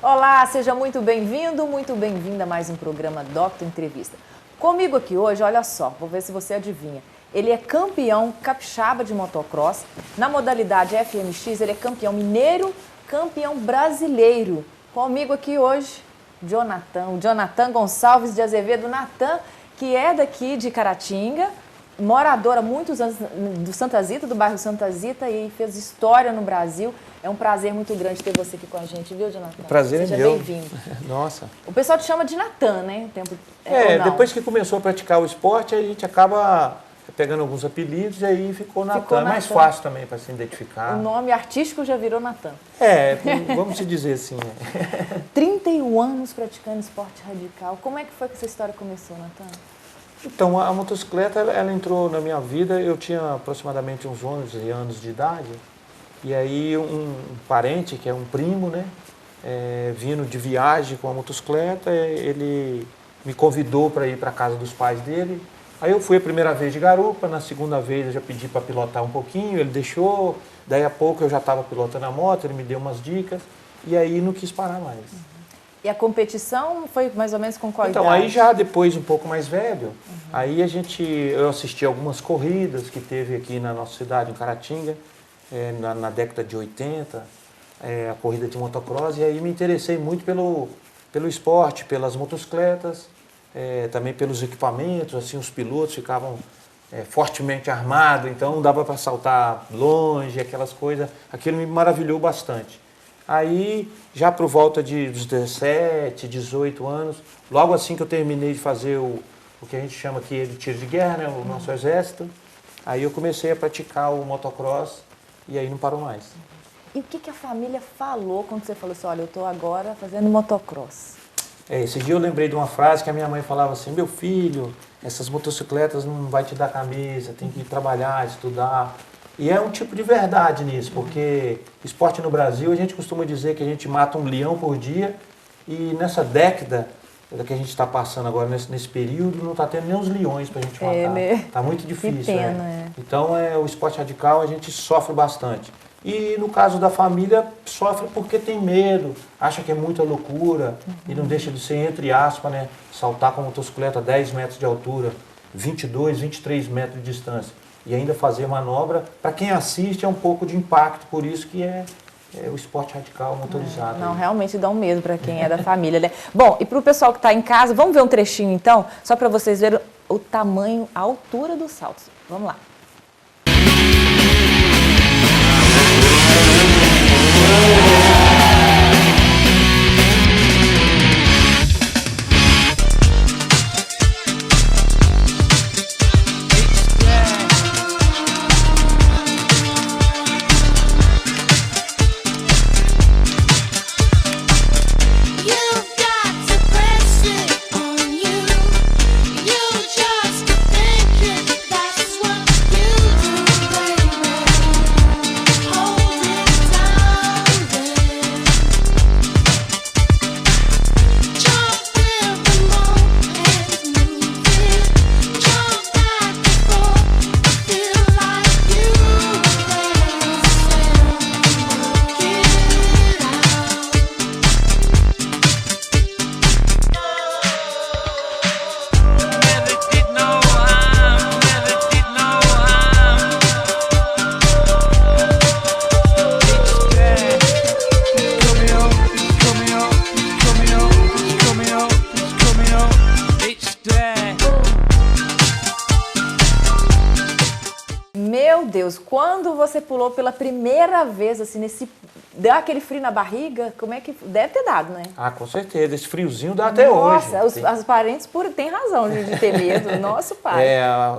Olá, seja muito bem-vindo, muito bem-vinda a mais um programa Doctor Entrevista. Comigo aqui hoje, olha só, vou ver se você adivinha. Ele é campeão capixaba de motocross. Na modalidade FMX, ele é campeão mineiro, campeão brasileiro. Comigo aqui hoje, o Jonathan Gonçalves de Azevedo. Natan, que é daqui de Caratinga, morador há muitos anos do Santa Zita, do bairro Santa Zita, e fez história no Brasil. É um prazer muito grande ter você aqui com a gente, viu, Jonathan? Prazer é meu. Seja bem-vindo. Nossa. O pessoal te chama de Natan, né? Depois que começou a praticar o esporte, a gente acaba pegando alguns apelidos e aí ficou Natan. É mais fácil também para se identificar. O nome artístico já virou Natan. Vamos se dizer assim. 31 anos praticando esporte radical. Como é que foi que essa história começou, Natan? Então, a motocicleta, ela entrou na minha vida, eu tinha aproximadamente uns 11 anos de idade, e aí um parente, que é um primo, né, vindo de viagem com a motocicleta, ele me convidou para ir para a casa dos pais dele. Aí eu fui a primeira vez de garupa, na segunda vez eu já pedi para pilotar um pouquinho, ele deixou, daí a pouco eu já estava pilotando a moto, ele me deu umas dicas, e aí não quis parar mais. E a competição foi mais ou menos com qual idade? Então, aí já depois, um pouco mais velho, aí eu assisti algumas corridas que teve aqui na nossa cidade, em Caratinga, na década de 80, a corrida de motocross, e aí me interessei muito pelo esporte, pelas motocicletas, também pelos equipamentos, assim, os pilotos ficavam fortemente armados, então dava para saltar longe, aquelas coisas, aquilo me maravilhou bastante. Aí, já por volta dos 17, 18 anos, logo assim que eu terminei de fazer o que a gente chama aqui de tiro de guerra, né, o nosso exército, aí eu comecei a praticar o motocross e aí não parou mais. E o que a família falou quando você falou assim, olha, eu estou agora fazendo motocross? Esse dia eu lembrei de uma frase que a minha mãe falava assim, meu filho, essas motocicletas não vai te dar camisa, tem que ir trabalhar, estudar. E é um tipo de verdade nisso, porque esporte no Brasil, a gente costuma dizer que a gente mata um leão por dia e nessa década que a gente está passando agora, nesse período, não está tendo nem os leões para a gente matar. Está muito difícil. Que pena, Então, o esporte radical a gente sofre bastante. E no caso da família, sofre porque tem medo, acha que é muita loucura e não deixa de ser, entre aspas, né, saltar com a motocicleta a 10 metros de altura, 22, 23 metros de distância. E ainda fazer manobra, para quem assiste é um pouco de impacto, por isso que é o esporte radical motorizado. Não, realmente dá um medo para quem é da família, né? Bom, e para o pessoal que está em casa, vamos ver um trechinho então, só para vocês verem o tamanho, a altura dos saltos. Vamos lá. Meu Deus, quando você pulou pela primeira vez, assim, deu aquele frio na barriga, como é que... Deve ter dado, né? Ah, com certeza, esse friozinho dá até hoje. Nossa, os parentes têm razão de ter medo, nosso pai.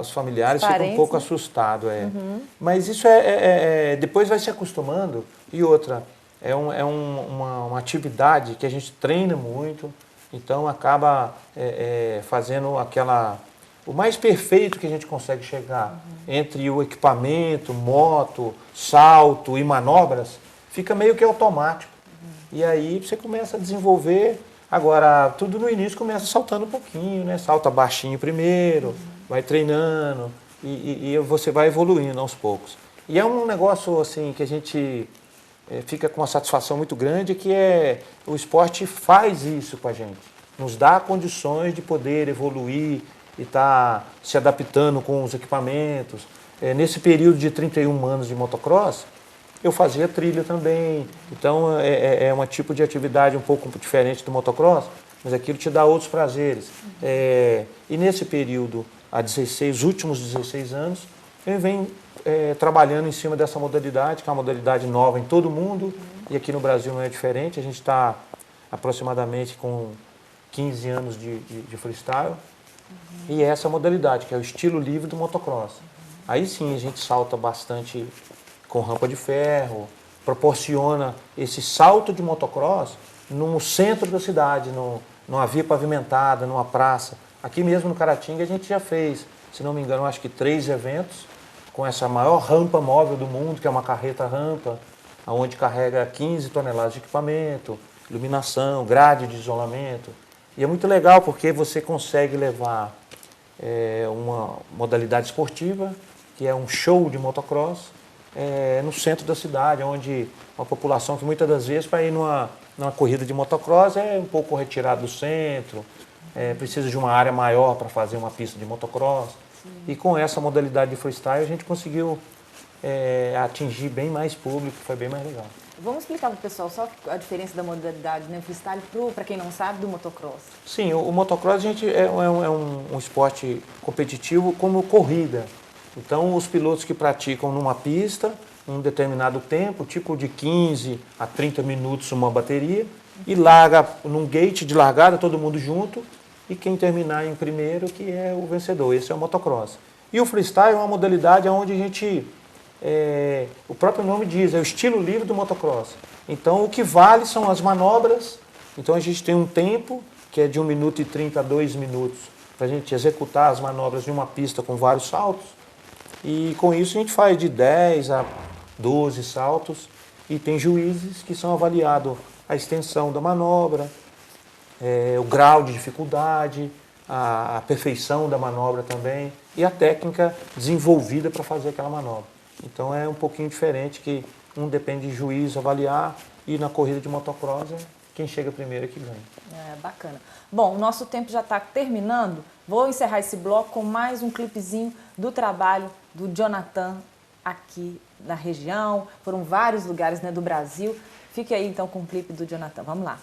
Os familiares ficam um pouco assustados, Mas isso depois vai se acostumando. E outra, uma atividade que a gente treina muito, então acaba fazendo o mais perfeito que a gente consegue chegar entre o equipamento, moto, salto e manobras, fica meio que automático. E aí você começa a desenvolver. Agora, tudo no início começa saltando um pouquinho, né? Salta baixinho primeiro, vai treinando e você vai evoluindo aos poucos. E é um negócio assim que a gente fica com uma satisfação muito grande, que o esporte faz isso com a gente, nos dá condições de poder evoluir e estar se adaptando com os equipamentos. Nesse período de 31 anos de motocross, eu fazia trilha também, então é um tipo de atividade um pouco diferente do motocross, mas aquilo te dá outros prazeres. E nesse período, os últimos 16 anos, eu venho trabalhando em cima dessa modalidade, que é uma modalidade nova em todo o mundo, e aqui no Brasil não é diferente. A gente está aproximadamente com 15 anos de freestyle, e essa modalidade, que é o estilo livre do motocross. Aí sim a gente salta bastante com rampa de ferro, proporciona esse salto de motocross no centro da cidade, numa via pavimentada, numa praça. Aqui mesmo no Caratinga a gente já fez, se não me engano, acho que 3 eventos com essa maior rampa móvel do mundo, que é uma carreta-rampa, onde carrega 15 toneladas de equipamento, iluminação, grade de isolamento. E é muito legal porque você consegue levar uma modalidade esportiva, que é um show de motocross, no centro da cidade, onde uma população que muitas das vezes para ir numa corrida de motocross é um pouco retirada do centro, precisa de uma área maior para fazer uma pista de motocross. Sim. E com essa modalidade de freestyle a gente conseguiu atingir bem mais público, foi bem mais legal. Vamos explicar para o pessoal só a diferença da modalidade, né, freestyle, para quem não sabe, do motocross. Sim, o motocross é um esporte competitivo como corrida. Então, os pilotos que praticam numa pista, um determinado tempo, tipo de 15 a 30 minutos uma bateria, e larga num gate de largada, todo mundo junto, e quem terminar em primeiro que é o vencedor. Esse é o motocross. E o freestyle é uma modalidade onde a gente, o próprio nome diz, é o estilo livre do motocross. Então, o que vale são as manobras. Então, a gente tem um tempo, que é de 1 minuto e 30 a 2 minutos, para a gente executar as manobras de uma pista com vários saltos. E com isso a gente faz de 10 a 12 saltos e tem juízes que são avaliados a extensão da manobra, o grau de dificuldade, a perfeição da manobra também e a técnica desenvolvida para fazer aquela manobra. Então é um pouquinho diferente, que um depende de juiz avaliar e na corrida de motocross quem chega primeiro é que ganha. Bacana. Bom, o nosso tempo já está terminando. Vou encerrar esse bloco com mais um clipezinho do trabalho do Jonathan aqui na região. Foram vários lugares, né, do Brasil. Fique aí então com o clipe do Jonathan. Vamos lá.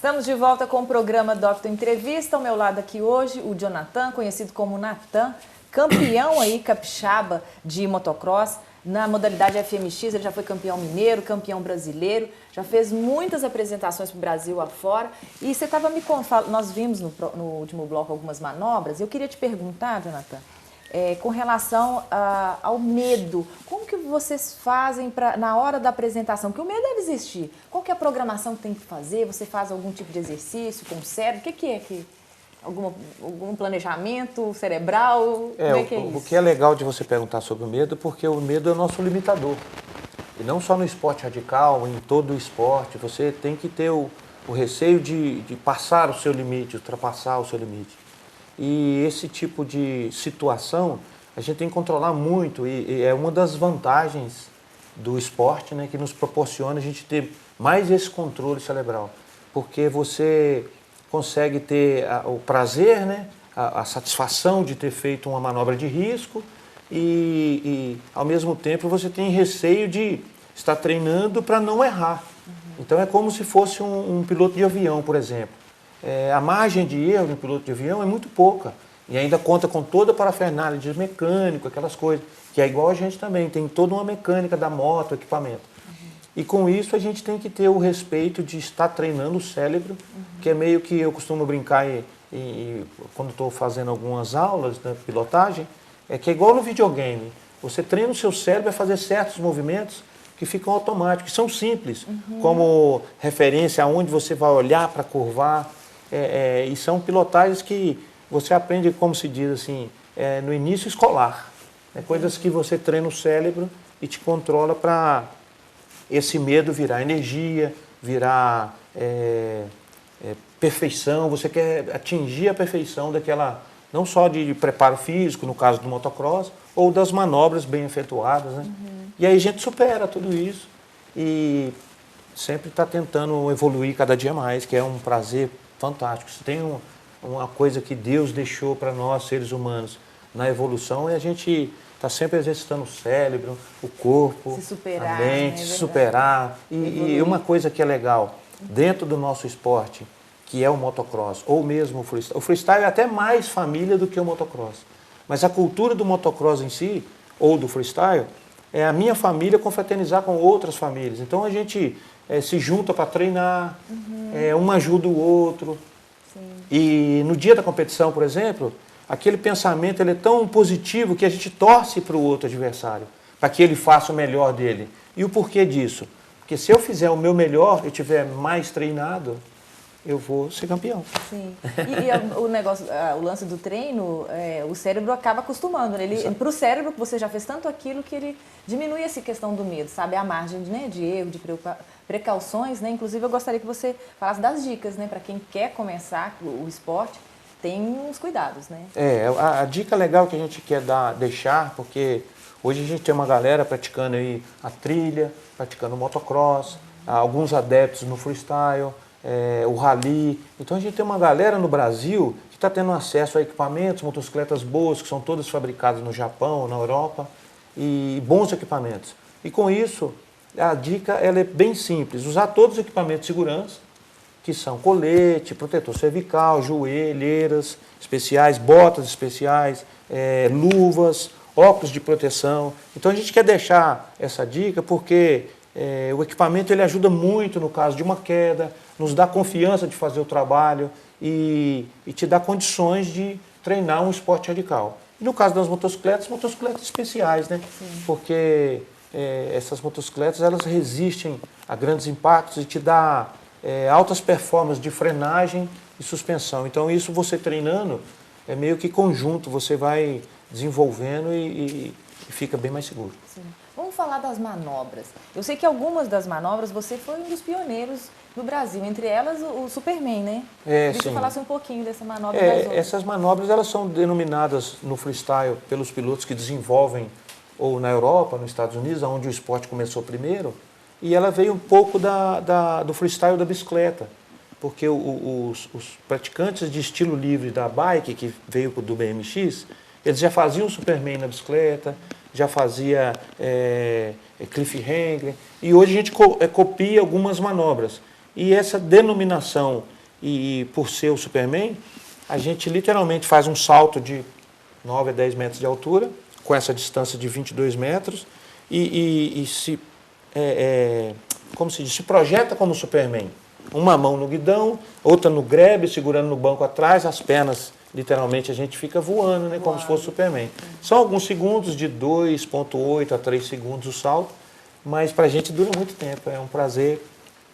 Estamos de volta com o programa Doctor Entrevista. Ao meu lado aqui hoje, o Jonathan, conhecido como Natan, campeão aí capixaba de motocross. Na modalidade FMX, ele já foi campeão mineiro, campeão brasileiro, já fez muitas apresentações para o Brasil afora. E você estava me contando, nós vimos no último bloco algumas manobras. Eu queria te perguntar, Jonathan, com relação ao medo, como que vocês fazem na hora da apresentação? Porque o medo deve existir. Qual que é a programação que tem que fazer? Você faz algum tipo de exercício com o cérebro? O que é que... Algum planejamento cerebral? Como é que é isso? O que é legal de você perguntar sobre o medo, porque o medo é o nosso limitador. E não só no esporte radical, em todo o esporte, você tem que ter o receio de passar o seu limite, ultrapassar o seu limite. E esse tipo de situação, a gente tem que controlar muito, e é uma das vantagens do esporte, né, que nos proporciona a gente ter mais esse controle cerebral. Porque você consegue ter o prazer, né, a satisfação de ter feito uma manobra de risco e, ao mesmo tempo, você tem receio de estar treinando para não errar. Então, é como se fosse um piloto de avião, por exemplo. A margem de erro de um piloto de avião é muito pouca e ainda conta com toda a parafernália de mecânico, aquelas coisas, que é igual a gente também, tem toda uma mecânica da moto, equipamento. E com isso a gente tem que ter o respeito de estar treinando o cérebro, que é meio que eu costumo brincar quando estou fazendo algumas aulas de pilotagem, é que é igual no videogame. Você treina o seu cérebro a fazer certos movimentos que ficam automáticos, que são simples, como referência aonde você vai olhar para curvar, e são pilotagens que você aprende, como se diz assim, no início escolar. Coisas que você treina o cérebro e te controla para esse medo virar energia, virar perfeição. Você quer atingir a perfeição daquela, não só de preparo físico, no caso do motocross, ou das manobras bem efetuadas, né? E aí a gente supera tudo isso e sempre está tentando evoluir cada dia mais, que é um prazer fantástico. Se tem uma coisa que Deus deixou para nós, seres humanos, na evolução, é a gente está sempre exercitando o cérebro, o corpo, se superar, a mente, se superar. E uma coisa que é legal, dentro do nosso esporte, que é o motocross, ou mesmo o freestyle. O freestyle é até mais família do que o motocross. Mas a cultura do motocross em si, ou do freestyle, é a minha família confraternizar com outras famílias. Então a gente se junta para treinar, um ajuda o outro. Sim. E no dia da competição, por exemplo, aquele pensamento ele é tão positivo que a gente torce para o outro adversário, para que ele faça o melhor dele. E o porquê disso? Porque se eu fizer o meu melhor, eu estiver mais treinado, eu vou ser campeão. Sim. E o negócio, o lance do treino, o cérebro acaba acostumando, né? Para o cérebro, você já fez tanto aquilo que ele diminui essa questão do medo, sabe? A margem, né, de erro, de precauções, né? Inclusive, eu gostaria que você falasse das dicas, né? Para quem quer começar o esporte, tem uns cuidados, né? A dica legal que a gente quer deixar, porque hoje a gente tem uma galera praticando aí a trilha, praticando o motocross, alguns adeptos no freestyle, o rally. Então a gente tem uma galera no Brasil que está tendo acesso a equipamentos, motocicletas boas, que são todas fabricadas no Japão, na Europa, e bons equipamentos. E com isso, a dica ela é bem simples, usar todos os equipamentos de segurança, que são colete, protetor cervical, joelheiras especiais, botas especiais, luvas, óculos de proteção. Então a gente quer deixar essa dica porque o equipamento ele ajuda muito no caso de uma queda, nos dá confiança de fazer o trabalho e te dá condições de treinar um esporte radical. E no caso das motocicletas especiais, né? Sim. Porque essas motocicletas elas resistem a grandes impactos e te dá altas performances de frenagem e suspensão. Então isso você treinando é meio que conjunto, você vai desenvolvendo e fica bem mais seguro. Sim. Vamos falar das manobras. Eu sei que algumas das manobras você foi um dos pioneiros no Brasil, entre elas o Superman, né? Queria que você falasse um pouquinho dessa manobra das outras. Essas manobras elas são denominadas no freestyle pelos pilotos que desenvolvem ou na Europa, nos Estados Unidos, onde o esporte começou primeiro, e ela veio um pouco do freestyle da bicicleta, porque os praticantes de estilo livre da bike, que veio do BMX, eles já faziam Superman na bicicleta, já fazia cliffhanger, e hoje a gente copia algumas manobras. E essa denominação, e por ser o Superman, a gente literalmente faz um salto de 9 a 10 metros de altura, com essa distância de 22 metros, e como se diz, se projeta como Superman. Uma mão no guidão, outra no grebe, segurando no banco atrás, as pernas, literalmente, a gente fica voando, né, como se fosse Superman. São alguns segundos, de 2,8 a 3 segundos o salto, mas para a gente dura muito tempo, é um prazer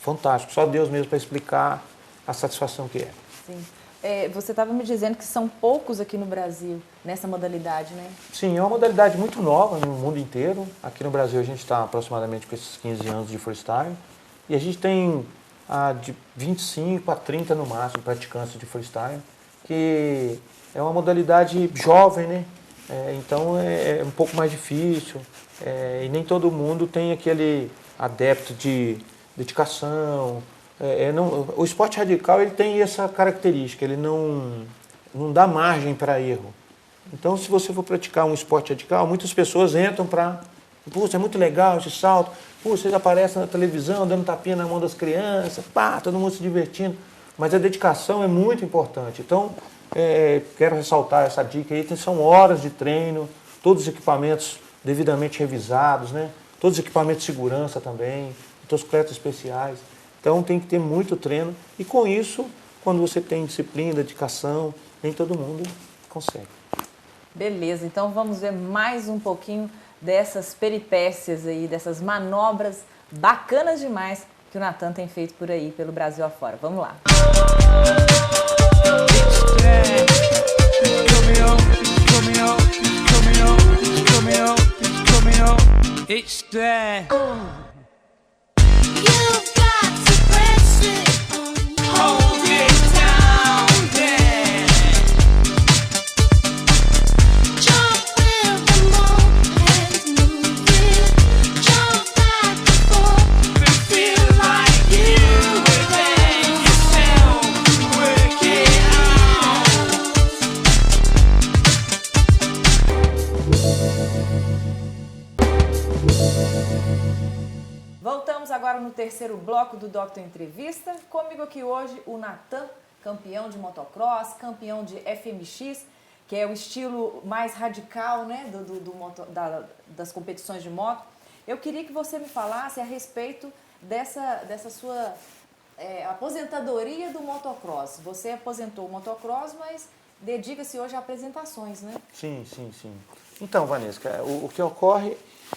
fantástico. Só Deus mesmo para explicar a satisfação que é. Sim. Você estava me dizendo que são poucos aqui no Brasil nessa modalidade, né? Sim, é uma modalidade muito nova no mundo inteiro. Aqui no Brasil a gente está aproximadamente com esses 15 anos de freestyle. E a gente tem de 25 a 30 no máximo praticantes de freestyle, que é uma modalidade jovem, né? Então é um pouco mais difícil e nem todo mundo tem aquele adepto de dedicação. O esporte radical ele tem essa característica, ele não não dá margem para erro. Então, se você for praticar um esporte radical, muitas pessoas entram para... Puxa, é muito legal esse salto. Puxa, vocês aparecem na televisão, dando tapinha na mão das crianças. Pá, todo mundo se divertindo. Mas a dedicação é muito importante. Então, quero ressaltar essa dica aí. São horas de treino, todos os equipamentos devidamente revisados, né? Todos os equipamentos de segurança também, motocicletas especiais. Então, tem que ter muito treino. E com isso, quando você tem disciplina, dedicação, nem todo mundo consegue. Beleza, então vamos ver mais um pouquinho dessas peripécias aí, dessas manobras bacanas demais que o Natan tem feito por aí, pelo Brasil afora. Vamos lá. Voltamos agora no terceiro bloco do Doctor Entrevista. Comigo aqui hoje o Natan, campeão de motocross, campeão de FMX, que é o estilo mais radical, né, das competições de moto. Eu queria que você me falasse a respeito dessa sua aposentadoria do motocross. Você aposentou o motocross, mas dedica-se hoje a apresentações, né? Sim. Então, Vanessa, o que ocorre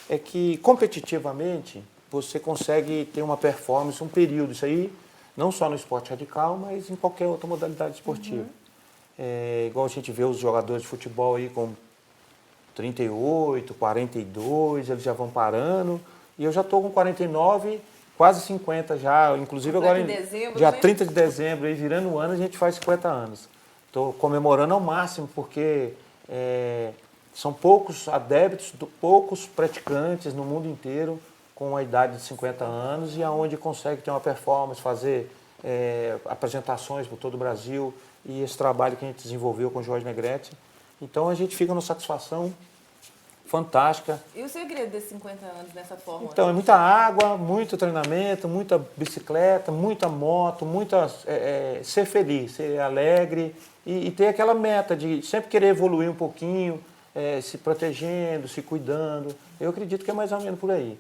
é que competitivamente você consegue ter uma performance, um período, isso aí, não só no esporte radical, mas em qualquer outra modalidade esportiva. Igual a gente vê os jogadores de futebol aí com 38, 42, eles já vão parando, e eu já estou com 49, quase 50 já, inclusive agora em dia 30 de dezembro, aí, virando o ano, a gente faz 50 anos. Estou comemorando ao máximo, porque são poucos adeptos, poucos praticantes no mundo inteiro com a idade de 50 anos e aonde consegue ter uma performance, fazer apresentações por todo o Brasil, e esse trabalho que a gente desenvolveu com o Jorge Negrete. Então a gente fica numa satisfação fantástica. E o segredo desses 50 anos nessa forma? Então, é muita água, muito treinamento, muita bicicleta, muita moto, ser feliz, ser alegre e ter aquela meta de sempre querer evoluir um pouquinho, se protegendo, se cuidando. Eu acredito que é mais ou menos por aí.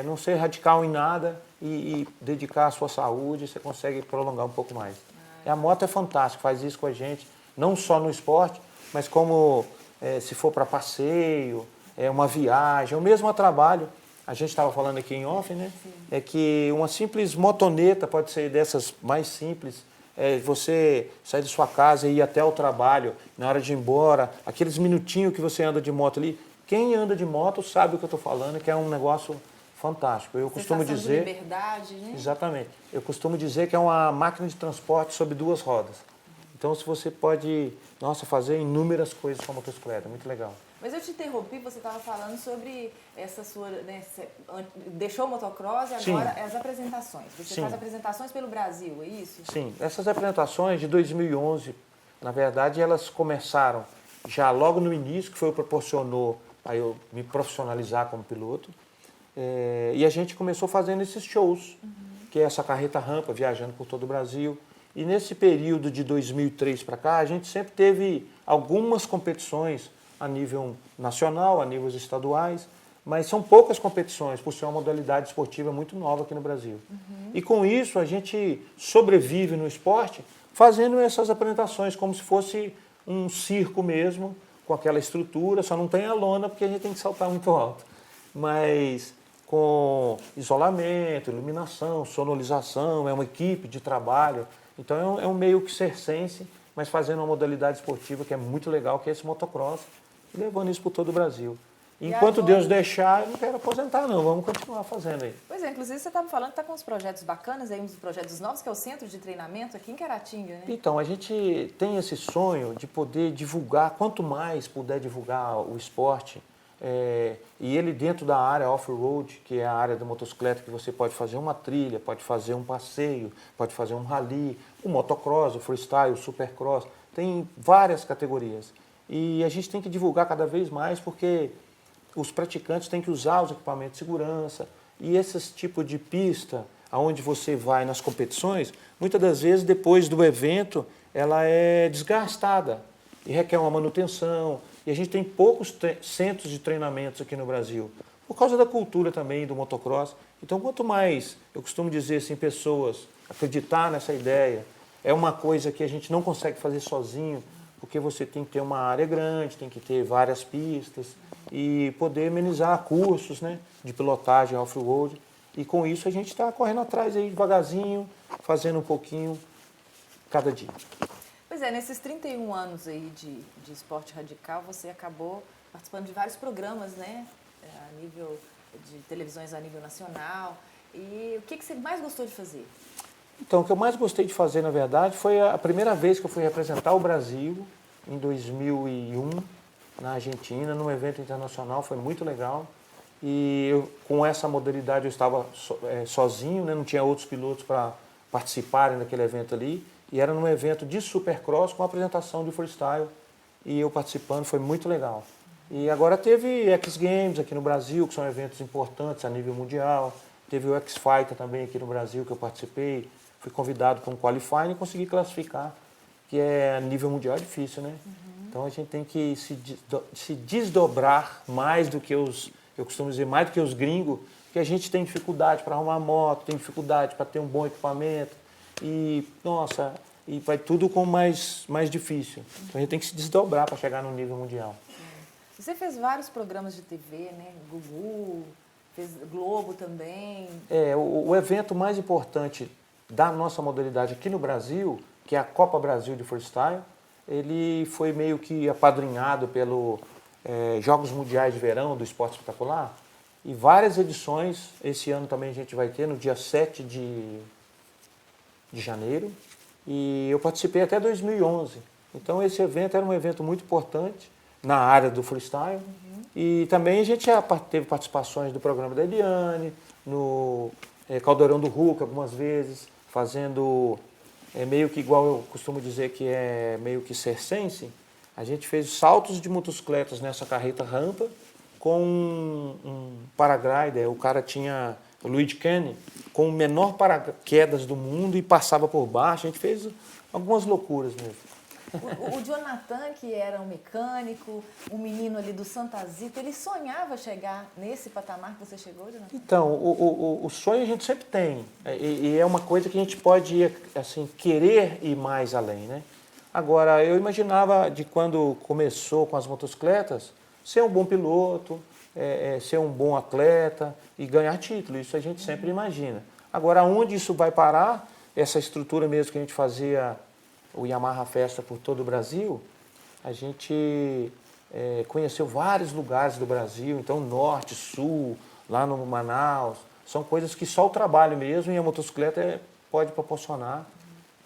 Não ser radical em nada e dedicar a sua saúde, você consegue prolongar um pouco mais. A moto é fantástica, faz isso com a gente, não só no esporte, mas como se for para passeio, uma viagem, ou mesmo a trabalho. A gente estava falando aqui em off, né? Sim. É que uma simples motoneta pode ser dessas mais simples. Você sair de sua casa e ir até o trabalho, na hora de ir embora, aqueles minutinhos que você anda de moto ali. Quem anda de moto sabe o que eu estou falando, que é um negócio fantástico. Eu costumo dizer... de liberdade, né? Exatamente. Eu costumo dizer que é uma máquina de transporte sobre duas rodas. Então, se você pode, fazer inúmeras coisas com a motocicleta, muito legal. Mas eu te interrompi, você estava falando sobre essa sua... Né, deixou o motocross e agora as apresentações. Você faz apresentações pelo Brasil, é isso? Sim, essas apresentações de 2011, na verdade, elas começaram já logo no início, que foi o que proporcionou a eu me profissionalizar como piloto. E a gente começou fazendo esses shows, que é essa carreta-rampa, viajando por todo o Brasil. E nesse período de 2003 para cá, a gente sempre teve algumas competições a nível nacional, a níveis estaduais, mas são poucas competições, por ser uma modalidade esportiva muito nova aqui no Brasil. E com isso, a gente sobrevive no esporte fazendo essas apresentações, como se fosse um circo mesmo, com aquela estrutura, só não tem a lona, porque a gente tem que saltar muito alto. Mas com isolamento, iluminação, sonorização, é uma equipe de trabalho. Então é um meio que circense, mas fazendo uma modalidade esportiva que é muito legal, que é esse motocross, e levando isso por todo o Brasil. Enquanto Deus deixar, eu não quero aposentar não, vamos continuar fazendo aí. Pois é, inclusive você estava falando que está com uns projetos bacanas, aí, uns projetos novos, que é o Centro de Treinamento aqui em Caratinga, né? Então, a gente tem esse sonho de poder divulgar, quanto mais puder divulgar o esporte, e ele dentro da área off-road, que é a área da motocicleta, que você pode fazer uma trilha, pode fazer um passeio, pode fazer um rally, o motocross, o freestyle, o supercross. tem várias categorias. E a gente tem que divulgar cada vez mais, porque os praticantes têm que usar os equipamentos de segurança. E esse tipo de pista, aonde você vai nas competições, muitas das vezes, depois do evento, ela é desgastada e requer uma manutenção. E a gente tem poucos centros de treinamentos aqui no Brasil, por causa da cultura também do motocross. Então, quanto mais, eu costumo dizer assim, pessoas acreditar nessa ideia, é uma coisa que a gente não consegue fazer sozinho, porque você tem que ter uma área grande, tem que ter várias pistas e poder amenizar cursos, né, de pilotagem off-road. E com isso a gente está correndo atrás aí devagarzinho, fazendo um pouquinho cada dia. Pois é, nesses 31 anos aí de esporte radical, você acabou participando de vários programas, né, a nível de televisões a nível nacional. E o que você mais gostou de fazer? Então, o que eu mais gostei de fazer, na verdade, foi a primeira vez que eu fui representar o Brasil, em 2001, na Argentina, num evento internacional, foi muito legal. E eu, com essa modalidade eu estava sozinho, né? Não tinha outros pilotos para participarem daquele evento ali. E era num evento de supercross com apresentação de freestyle. E eu participando, foi muito legal. E agora teve X Games aqui no Brasil, que são eventos importantes a nível mundial. Teve o X Fighter também aqui no Brasil, que eu participei. Fui convidado para um qualifying e consegui classificar, que é a nível mundial difícil, né? Então a gente tem que se desdobrar mais do que eu costumo dizer, mais do que os gringos, porque a gente tem dificuldade para arrumar moto, tem dificuldade para ter um bom equipamento e, nossa, e vai tudo com mais difícil. Então a gente tem que se desdobrar para chegar no nível mundial. Você fez vários programas de TV, né? Gugu, fez Globo também. O evento mais importante da nossa modalidade aqui no Brasil, que é a Copa Brasil de Freestyle, ele foi meio que apadrinhado pelo Jogos Mundiais de Verão do Esporte Espetacular, e várias edições, esse ano também a gente vai ter, no dia 7 de janeiro, e eu participei até 2011. Então esse evento era um evento muito importante na área do freestyle, e também a gente já teve participações do programa da Eliane, no Caldeirão do Hulk algumas vezes, fazendo meio que igual eu costumo dizer que é meio que circense. A gente fez saltos de motocicletas nessa carreta rampa com um paraglider. O cara tinha o Luigi Kenny com o menor paraquedas do mundo e passava por baixo. A gente fez algumas loucuras mesmo. O Jonathan, que era um mecânico, um menino ali do Santa Zita, ele sonhava chegar nesse patamar que você chegou, Jonathan? Então, o sonho a gente sempre tem. E é uma coisa que a gente pode assim, querer ir mais além, né? Agora, eu imaginava de quando começou com as motocicletas, ser um bom piloto, ser um bom atleta e ganhar título. Isso a gente sempre imagina. Agora, onde isso vai parar, essa estrutura mesmo que a gente fazia o Yamaha Festa por todo o Brasil, a gente conheceu vários lugares do Brasil, então norte, sul, lá no Manaus, são coisas que só o trabalho mesmo e a motocicleta pode proporcionar,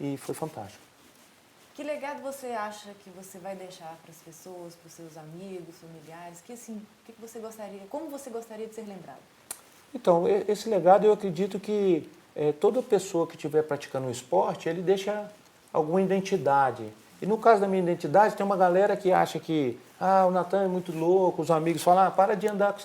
e foi fantástico. Que legado você acha que você vai deixar para as pessoas, para os seus amigos, familiares? Que assim, como você gostaria de ser lembrado? Então, esse legado eu acredito que toda pessoa que estiver praticando um esporte, ele deixa alguma identidade. E no caso da minha identidade, tem uma galera que acha que o Natan é muito louco, os amigos falam, para de andar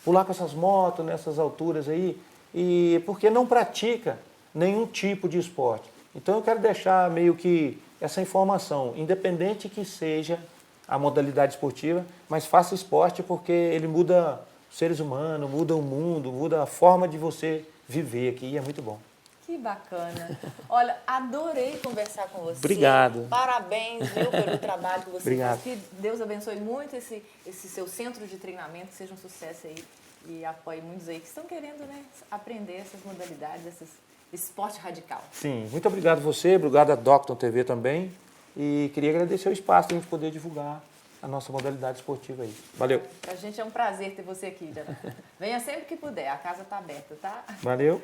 pular com essas motos nessas alturas aí, e porque não pratica nenhum tipo de esporte. Então eu quero deixar meio que essa informação, independente que seja a modalidade esportiva, mas faça esporte porque ele muda os seres humanos, muda o mundo, muda a forma de você viver aqui, e é muito bom. Que bacana. Olha, adorei conversar com você. Obrigado. Parabéns, viu, pelo trabalho que você Obrigado. faz. Que Deus abençoe muito esse seu centro de treinamento, que seja um sucesso aí e apoie muitos aí que estão querendo, né, aprender essas modalidades, esse esporte radical. Sim, muito obrigado a você, obrigado a Docton TV também. E queria agradecer o espaço para a gente poder divulgar a nossa modalidade esportiva aí. Valeu. Pra gente é um prazer ter você aqui, Jonathan. Venha sempre que puder, a casa está aberta, tá? Valeu.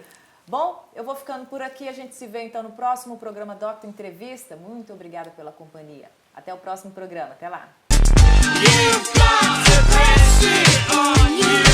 Bom, eu vou ficando por aqui. A gente se vê então no próximo programa Docton Entrevista. Muito obrigada pela companhia. Até o próximo programa. Até lá. You've got to press it on you.